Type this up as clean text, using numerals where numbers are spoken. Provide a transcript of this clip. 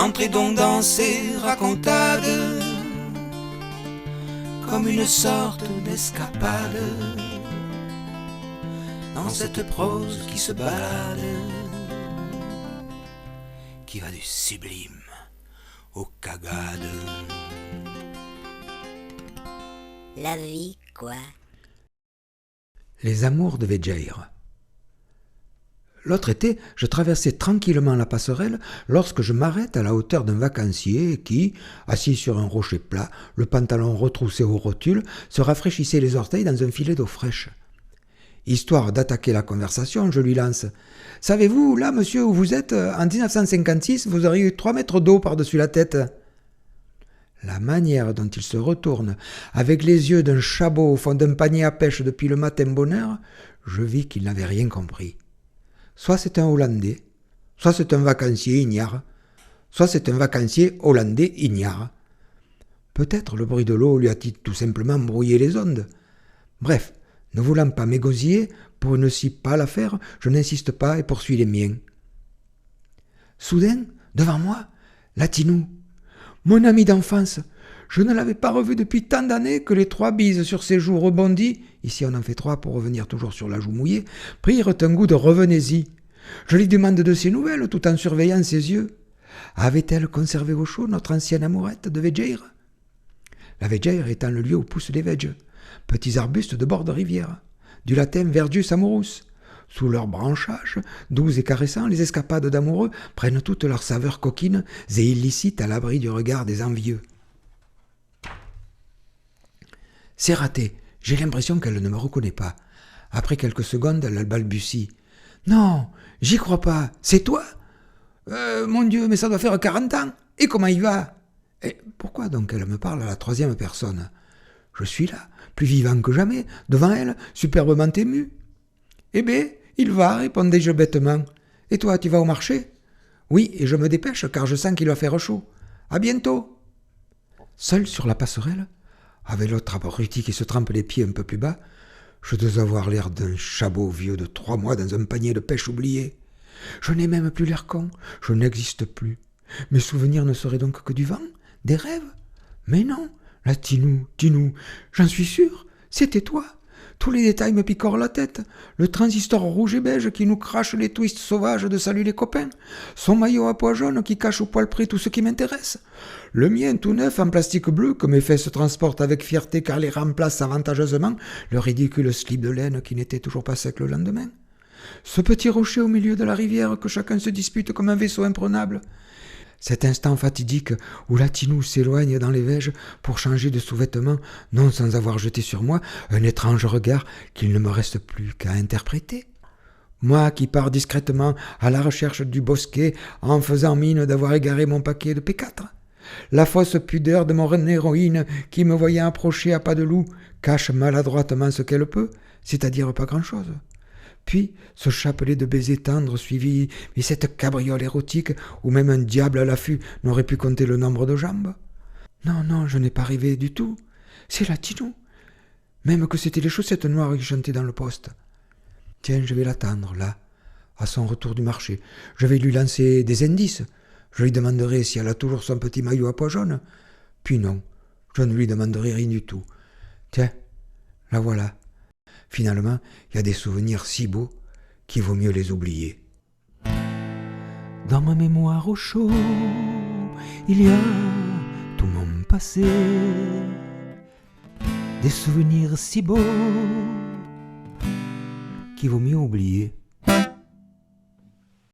Entrez donc dans ces racontades, comme une sorte d'escapade, dans cette prose qui se balade, qui va du sublime au cagade. La vie, quoi. Les amours de Vegeir. L'autre été, je traversais tranquillement la passerelle lorsque je m'arrête à la hauteur d'un vacancier qui, assis sur un rocher plat, le pantalon retroussé au rotule, se rafraîchissait les orteils dans un filet d'eau fraîche. Histoire d'attaquer la conversation, je lui lance « Savez-vous, là, monsieur, où vous êtes, en 1956, vous auriez eu 3 mètres d'eau par-dessus la tête ?» La manière dont il se retourne, avec les yeux d'un chabot au fond d'un panier à pêche depuis le matin bonheur, je vis qu'il n'avait rien compris. Soit c'est un Hollandais, soit c'est un vacancier ignare, soit c'est un vacancier hollandais ignare. Peut-être le bruit de l'eau lui a-t-il tout simplement brouillé les ondes. Bref, ne voulant pas m'égosiller, pour ne si pas l'affaire, je n'insiste pas et poursuis les miens. Soudain, devant moi, Latinou, mon ami d'enfance, je ne l'avais pas revu depuis tant d'années que les 3 bises sur ses joues rebondies, ici on en fait 3 pour revenir toujours sur la joue mouillée, prirent un goût de revenez-y. Je lui demande de ses nouvelles tout en surveillant ses yeux. Avait-elle conservé au chaud notre ancienne amourette de Vegeir? La Vegeir étant le lieu où poussent les veges, petits arbustes de bord de rivière, du latin Verdus amorus. Sous leurs branchages, doux et caressants, les escapades d'amoureux prennent toute leur saveur coquine et illicite à l'abri du regard des envieux. C'est raté, j'ai l'impression qu'elle ne me reconnaît pas. Après quelques secondes, elle balbutie. « Non, j'y crois pas, c'est toi ? Mon Dieu, mais ça doit faire 40 ans. Et comment il va ?» Et pourquoi donc elle me parle à la 3e personne ? Je suis là, plus vivant que jamais, devant elle, superbement ému. « Eh bien, il va, répondais-je bêtement. Et toi, tu vas au marché ? Oui, et je me dépêche car je sens qu'il va faire chaud. À bientôt. Seul sur la passerelle, avec l'autre abruti qui se trempe les pieds un peu plus bas, je dois avoir l'air d'un chabot vieux de 3 mois dans un panier de pêche oublié. Je n'ai même plus l'air con, je n'existe plus. Mes souvenirs ne seraient donc que du vent, des rêves ? Mais non, la Tinou, j'en suis sûr, c'était toi. Tous les détails me picorent la tête. Le transistor rouge et beige qui nous crache les twists sauvages de Salut les copains. Son maillot à pois jaune qui cache au poil près tout ce qui m'intéresse. Le mien tout neuf en plastique bleu que mes fesses transportent avec fierté car les remplace avantageusement le ridicule slip de laine qui n'était toujours pas sec le lendemain. Ce petit rocher au milieu de la rivière que chacun se dispute comme un vaisseau imprenable. Cet instant fatidique où Latinou s'éloigne dans les veiges pour changer de sous-vêtements, non sans avoir jeté sur moi un étrange regard qu'il ne me reste plus qu'à interpréter. Moi qui pars discrètement à la recherche du bosquet en faisant mine d'avoir égaré mon paquet de P4. La fausse pudeur de mon héroïne qui me voyant approcher à pas de loup cache maladroitement ce qu'elle peut, c'est-à-dire pas grand-chose. Puis, ce chapelet de baisers tendres suivi et cette cabriole érotique où même un diable à l'affût n'aurait pu compter le nombre de jambes. Non, je n'ai pas rêvé du tout. C'est Latinou. Même que c'était les chaussettes noires qui chantaient dans le poste. Tiens, je vais l'attendre, là, à son retour du marché. Je vais lui lancer des indices. Je lui demanderai si elle a toujours son petit maillot à pois jaune. Puis non, je ne lui demanderai rien du tout. Tiens, la voilà. Finalement, il y a des souvenirs si beaux qu'il vaut mieux les oublier. Dans ma mémoire au chaud, il y a tout mon passé, des souvenirs si beaux qu'il vaut mieux oublier.